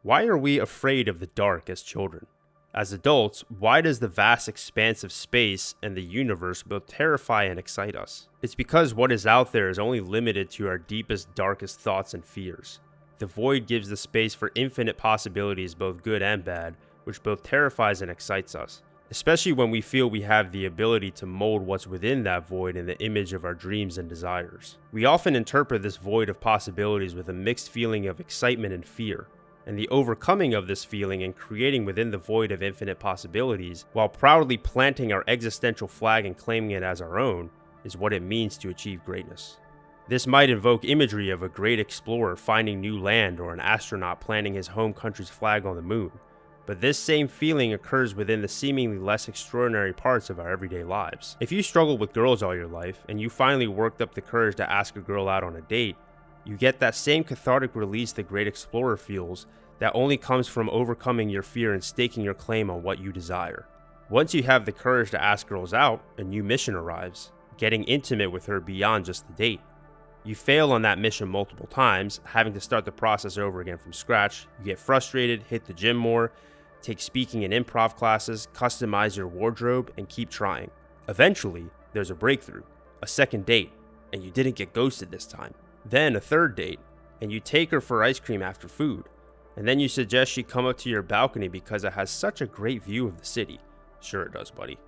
Why are we afraid of the dark as children? As adults, why does the vast expanse of space and the universe both terrify and excite us? It's because what is out there is only limited to our deepest, darkest thoughts and fears. The void gives the space for infinite possibilities, both good and bad, which both terrifies and excites us, especially when we feel we have the ability to mold what's within that void in the image of our dreams and desires. We often interpret this void of possibilities with a mixed feeling of excitement and fear. And the overcoming of this feeling and creating within the void of infinite possibilities, while proudly planting our existential flag and claiming it as our own, is what it means to achieve greatness. This might invoke imagery of a great explorer finding new land or an astronaut planting his home country's flag on the moon, but this same feeling occurs within the seemingly less extraordinary parts of our everyday lives. If you struggled with girls all your life, and you finally worked up the courage to ask a girl out on a date, you get that same cathartic release the great explorer feels that only comes from overcoming your fear and staking your claim on what you desire. Once you have the courage to ask girls out, a new mission arrives, getting intimate with her beyond just the date. You fail on that mission multiple times, having to start the process over again from scratch. You get frustrated, hit the gym more, take speaking and improv classes, customize your wardrobe, and keep trying. Eventually, there's a breakthrough, a second date, and you didn't get ghosted this time. Then a third date, and you take her for ice cream after food. And then you suggest she come up to your balcony because it has such a great view of the city. Sure it does, buddy.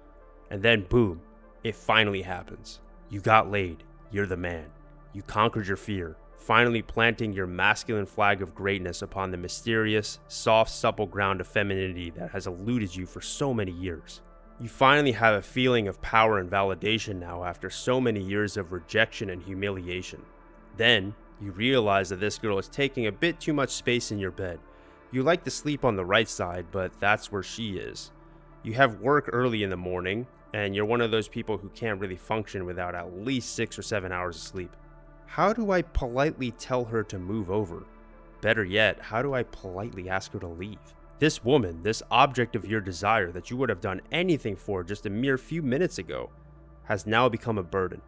And then boom, it finally happens. You got laid. You're the man. You conquered your fear, finally planting your masculine flag of greatness upon the mysterious, soft, supple ground of femininity that has eluded you for so many years. You finally have a feeling of power and validation now after so many years of rejection and humiliation. Then, you realize that this girl is taking a bit too much space in your bed. You like to sleep on the right side, but that's where she is. You have work early in the morning, and you're one of those people who can't really function without at least 6 or 7 hours of sleep. How do I politely tell her to move over? Better yet, how do I politely ask her to leave? This woman, this object of your desire that you would have done anything for just a mere few minutes ago, has now become a burden.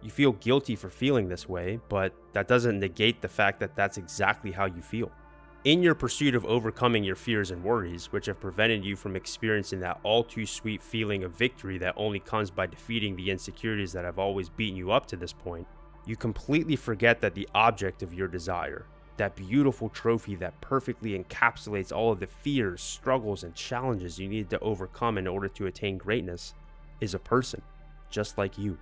You feel guilty for feeling this way, but that doesn't negate the fact that that's exactly how you feel. In your pursuit of overcoming your fears and worries, which have prevented you from experiencing that all too sweet feeling of victory that only comes by defeating the insecurities that have always beaten you up to this point, you completely forget that the object of your desire, that beautiful trophy that perfectly encapsulates all of the fears, struggles, and challenges you need to overcome in order to attain greatness, is a person, just like you.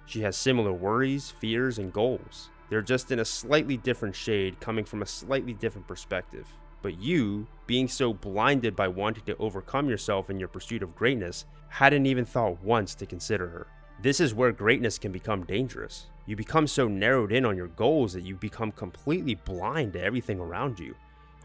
She has similar worries, fears, and goals. They're just in a slightly different shade, coming from a slightly different perspective. But you, being so blinded by wanting to overcome yourself in your pursuit of greatness, hadn't even thought once to consider her. This is where greatness can become dangerous. You become so narrowed in on your goals that you become completely blind to everything around you.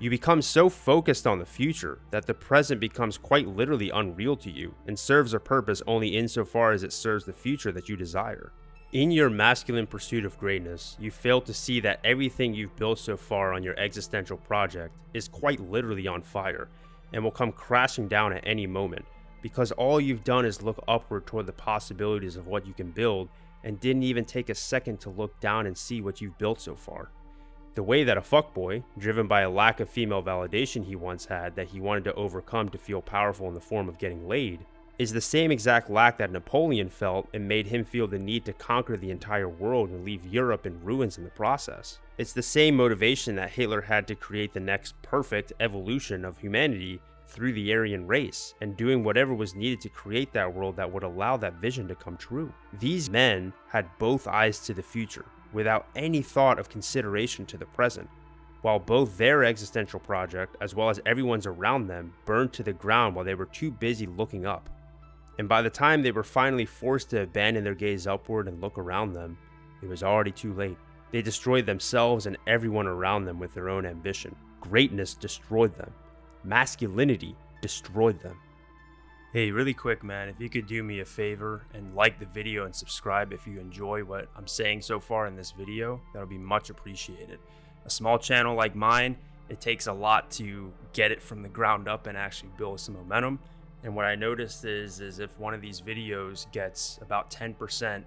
You become so focused on the future that the present becomes quite literally unreal to you and serves a purpose only insofar as it serves the future that you desire. In your masculine pursuit of greatness, you fail to see that everything you've built so far on your existential project is quite literally on fire and will come crashing down at any moment, because all you've done is look upward toward the possibilities of what you can build and didn't even take a second to look down and see what you've built so far. The way that a fuckboy, driven by a lack of female validation he once had that he wanted to overcome to feel powerful in the form of getting laid, is the same exact lack that Napoleon felt and made him feel the need to conquer the entire world and leave Europe in ruins in the process. It's the same motivation that Hitler had to create the next perfect evolution of humanity through the Aryan race, and doing whatever was needed to create that world that would allow that vision to come true. These men had both eyes to the future, without any thought of consideration to the present, while both their existential project, as well as everyone's around them, burned to the ground while they were too busy looking up. And by the time they were finally forced to abandon their gaze upward and look around them, it was already too late. They destroyed themselves and everyone around them with their own ambition. Greatness destroyed them. Masculinity destroyed them. Hey, really quick, man, if you could do me a favor and like the video and subscribe if you enjoy what I'm saying so far in this video, that would be much appreciated. A small channel like mine, it takes a lot to get it from the ground up and actually build some momentum. And what I noticed is if one of these videos gets about 10%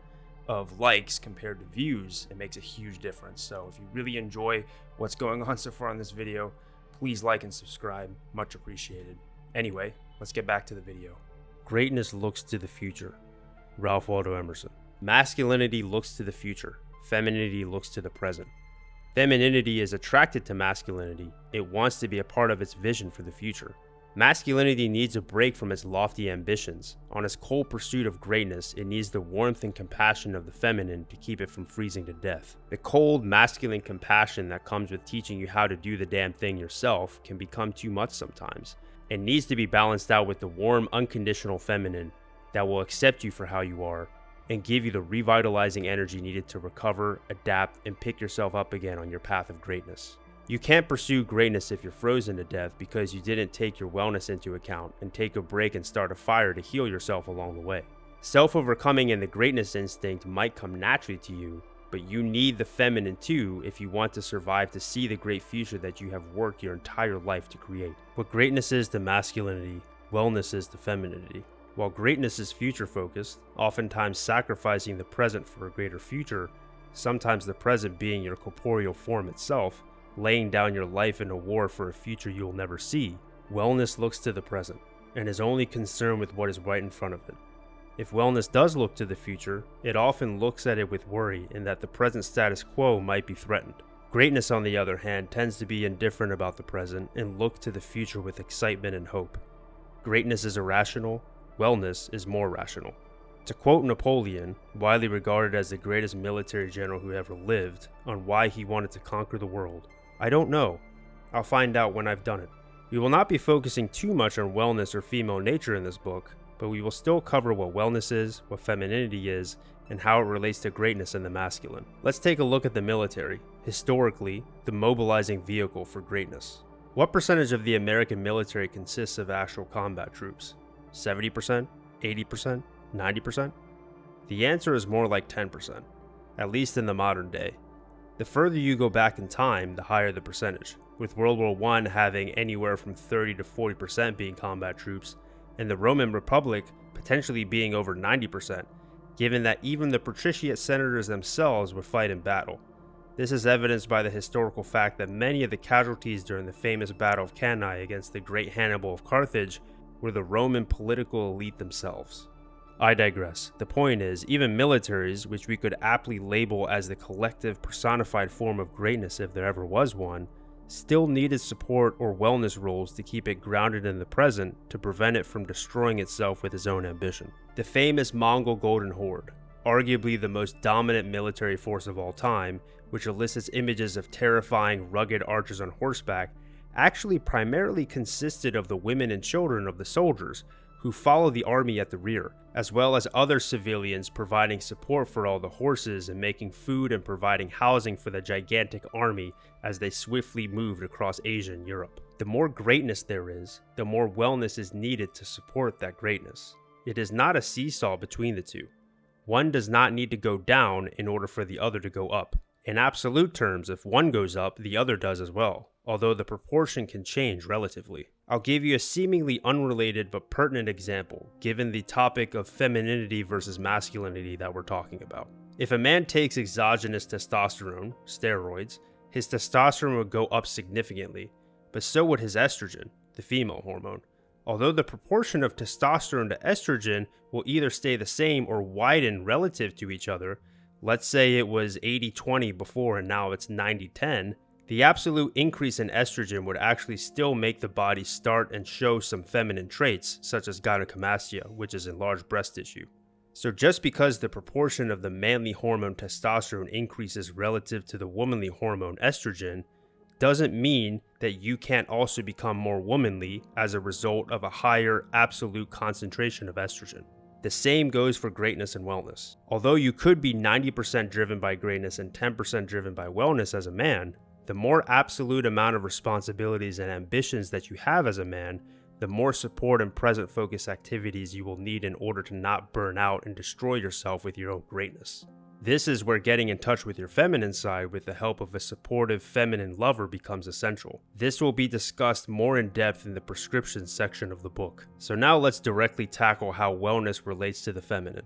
of likes compared to views, it makes a huge difference. So if you really enjoy what's going on so far in this video, please like and subscribe, much appreciated. Anyway, let's get back to the video. Greatness looks to the future. Ralph Waldo Emerson. Masculinity looks to the future. Femininity looks to the present. Femininity is attracted to masculinity. It wants to be a part of its vision for the future. Masculinity needs a break from its lofty ambitions. On its cold pursuit of greatness, it needs the warmth and compassion of the feminine to keep it from freezing to death. The cold, masculine compassion that comes with teaching you how to do the damn thing yourself can become too much sometimes. It needs to be balanced out with the warm, unconditional feminine that will accept you for how you are and give you the revitalizing energy needed to recover, adapt, and pick yourself up again on your path of greatness. You can't pursue greatness if you're frozen to death because you didn't take your wellness into account and take a break and start a fire to heal yourself along the way. Self-overcoming and the greatness instinct might come naturally to you, but you need the feminine too if you want to survive to see the great future that you have worked your entire life to create. What greatness is to masculinity, wellness is to femininity. While greatness is future-focused, oftentimes sacrificing the present for a greater future, sometimes the present being your corporeal form itself, laying down your life in a war for a future you'll never see, wellness looks to the present and is only concerned with what is right in front of it. If wellness does look to the future, it often looks at it with worry in that the present status quo might be threatened. Greatness, on the other hand, tends to be indifferent about the present and look to the future with excitement and hope. Greatness is irrational, wellness is more rational. To quote Napoleon, widely regarded as the greatest military general who ever lived, on why he wanted to conquer the world, "I don't know. I'll find out when I've done it." We will not be focusing too much on wellness or female nature in this book, but we will still cover what wellness is, what femininity is, and how it relates to greatness and the masculine. Let's take a look at the military, historically, the mobilizing vehicle for greatness. What percentage of the American military consists of actual combat troops? 70%? 80%? 90%? The answer is more like 10%, at least in the modern day. The further you go back in time, the higher the percentage, with World War I having anywhere from 30 to 40% being combat troops, and the Roman Republic potentially being over 90%, given that even the patriciate senators themselves would fight in battle. This is evidenced by the historical fact that many of the casualties during the famous Battle of Cannae against the great Hannibal of Carthage were the Roman political elite themselves. I digress. The point is, even militaries, which we could aptly label as the collective personified form of greatness if there ever was one, still needed support or wellness roles to keep it grounded in the present to prevent it from destroying itself with its own ambition. The famous Mongol Golden Horde, arguably the most dominant military force of all time, which elicits images of terrifying, rugged archers on horseback, actually primarily consisted of the women and children of the soldiers, who follow the army at the rear, as well as other civilians providing support for all the horses and making food and providing housing for the gigantic army as they swiftly moved across Asia and Europe. The more greatness there is, the more wellness is needed to support that greatness. It is not a seesaw between the two. One does not need to go down in order for the other to go up. In absolute terms, if one goes up, the other does as well, although the proportion can change relatively. I'll give you a seemingly unrelated but pertinent example, given the topic of femininity versus masculinity that we're talking about. If a man takes exogenous testosterone, steroids, his testosterone would go up significantly, but so would his estrogen, the female hormone. Although the proportion of testosterone to estrogen will either stay the same or widen relative to each other, let's say it was 80-20 before and now it's 90-10, the absolute increase in estrogen would actually still make the body start and show some feminine traits, such as gynecomastia, which is enlarged breast tissue. So just because the proportion of the manly hormone testosterone increases relative to the womanly hormone estrogen, doesn't mean that you can't also become more womanly as a result of a higher absolute concentration of estrogen. The same goes for greatness and wellness. Although you could be 90% driven by greatness and 10% driven by wellness as a man, the more absolute amount of responsibilities and ambitions that you have as a man, the more support and present focus activities you will need in order to not burn out and destroy yourself with your own greatness. This is where getting in touch with your feminine side with the help of a supportive feminine lover becomes essential. This will be discussed more in depth in the prescription section of the book. So now let's directly tackle how wellness relates to the feminine.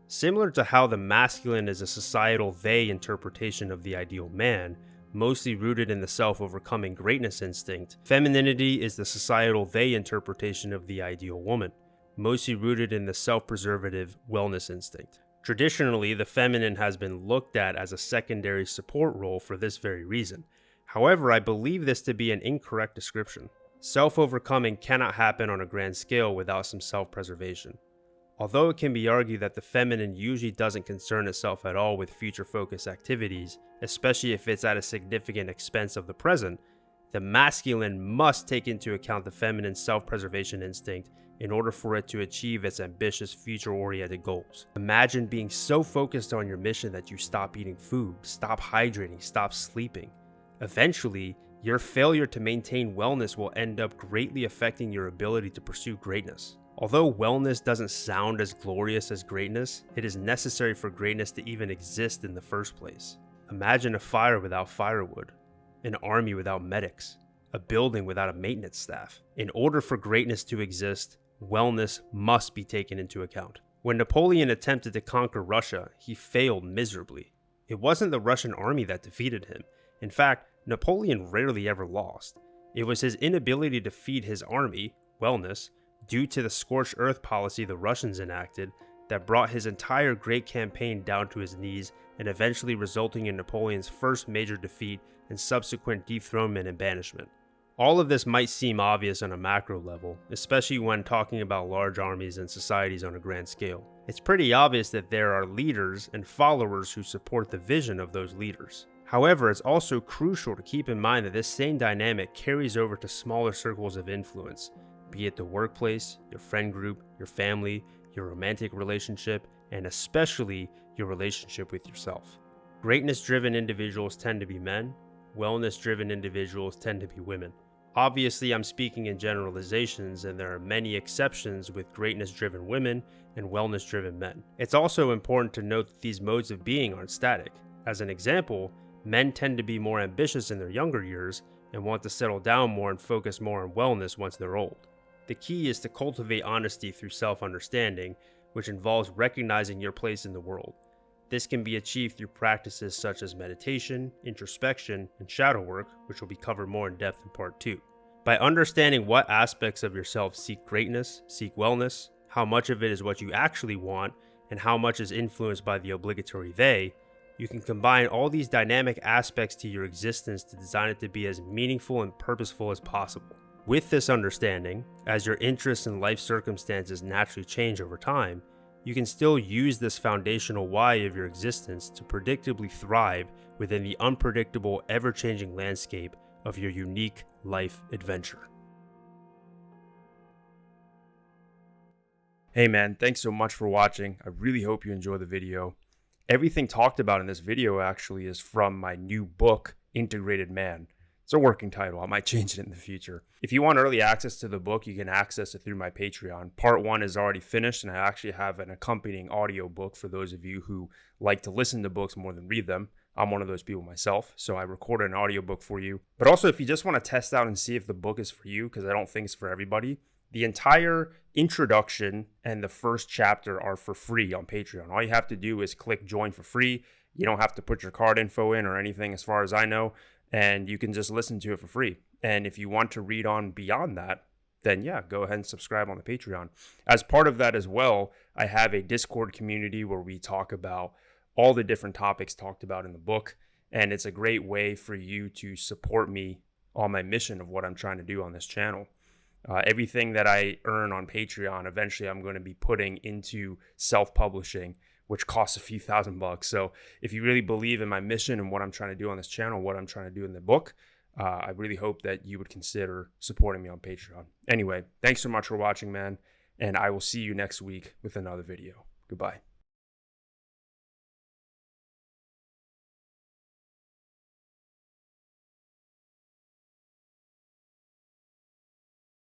Similar to how the masculine is a societal they interpretation of the ideal man, mostly rooted in the self-overcoming greatness instinct. Femininity is the societal they interpretation of the ideal woman, mostly rooted in the self-preservative wellness instinct. Traditionally, the feminine has been looked at as a secondary support role for this very reason. However, I believe this to be an incorrect description. Self-overcoming cannot happen on a grand scale without some self-preservation. Although it can be argued that the feminine usually doesn't concern itself at all with future-focused activities, especially if it's at a significant expense of the present, the masculine must take into account the feminine self-preservation instinct in order for it to achieve its ambitious future-oriented goals. Imagine being so focused on your mission that you stop eating food, stop hydrating, stop sleeping. Eventually, your failure to maintain wellness will end up greatly affecting your ability to pursue greatness. Although wellness doesn't sound as glorious as greatness, it is necessary for greatness to even exist in the first place. Imagine a fire without firewood, an army without medics, a building without a maintenance staff. In order for greatness to exist, wellness must be taken into account. When Napoleon attempted to conquer Russia, he failed miserably. It wasn't the Russian army that defeated him. In fact, Napoleon rarely ever lost. It was his inability to feed his army, wellness, due to the scorched earth policy the Russians enacted, that brought his entire great campaign down to his knees and eventually resulting in Napoleon's first major defeat and subsequent dethronement and banishment. All of this might seem obvious on a macro level, especially when talking about large armies and societies on a grand scale. It's pretty obvious that there are leaders and followers who support the vision of those leaders. However, it's also crucial to keep in mind that this same dynamic carries over to smaller circles of influence, be it the workplace, your friend group, your family, your romantic relationship, and especially your relationship with yourself. Greatness-driven individuals tend to be men, wellness-driven individuals tend to be women. Obviously, I'm speaking in generalizations, and there are many exceptions with greatness-driven women and wellness-driven men. It's also important to note that these modes of being aren't static. As an example, men tend to be more ambitious in their younger years and want to settle down more and focus more on wellness once they're old. The key is to cultivate honesty through self-understanding, which involves recognizing your place in the world. This can be achieved through practices such as meditation, introspection, and shadow work, which will be covered more in depth in part 2. By understanding what aspects of yourself seek greatness, seek wellness, how much of it is what you actually want, and how much is influenced by the obligatory they, you can combine all these dynamic aspects to your existence to design it to be as meaningful and purposeful as possible. With this understanding, as your interests and life circumstances naturally change over time, you can still use this foundational why of your existence to predictably thrive within the unpredictable, ever-changing landscape of your unique life adventure. Hey man, thanks so much for watching. I really hope you enjoy the video. Everything talked about in this video actually is from my new book, Integrated Man. It's a working title. I might change it in the future. If you want early access to the book, you can access it through my Patreon. Part 1 is already finished, and I actually have an accompanying audio book for those of you who like to listen to books more than read them. I'm one of those people myself, so I recorded an audiobook for you. But also, if you just want to test out and see if the book is for you, because I don't think it's for everybody, the entire introduction and the first chapter are for free on Patreon. All you have to do is click join for free. You don't have to put your card info in or anything as far as I know, and you can just listen to it for free. And if you want to read on beyond that, then yeah, go ahead and subscribe on the Patreon. As part of that as well, I have a Discord community where we talk about all the different topics talked about in the book, and it's a great way for you to support me on my mission of what I'm trying to do on this channel. Everything that I earn on Patreon, eventually I'm going to be putting into self-publishing, which costs a few $1,000. So if you really believe in my mission and what I'm trying to do on this channel, what I'm trying to do in the book, I really hope that you would consider supporting me on Patreon. Anyway, thanks so much for watching, man, and I will see you next week with another video. Goodbye.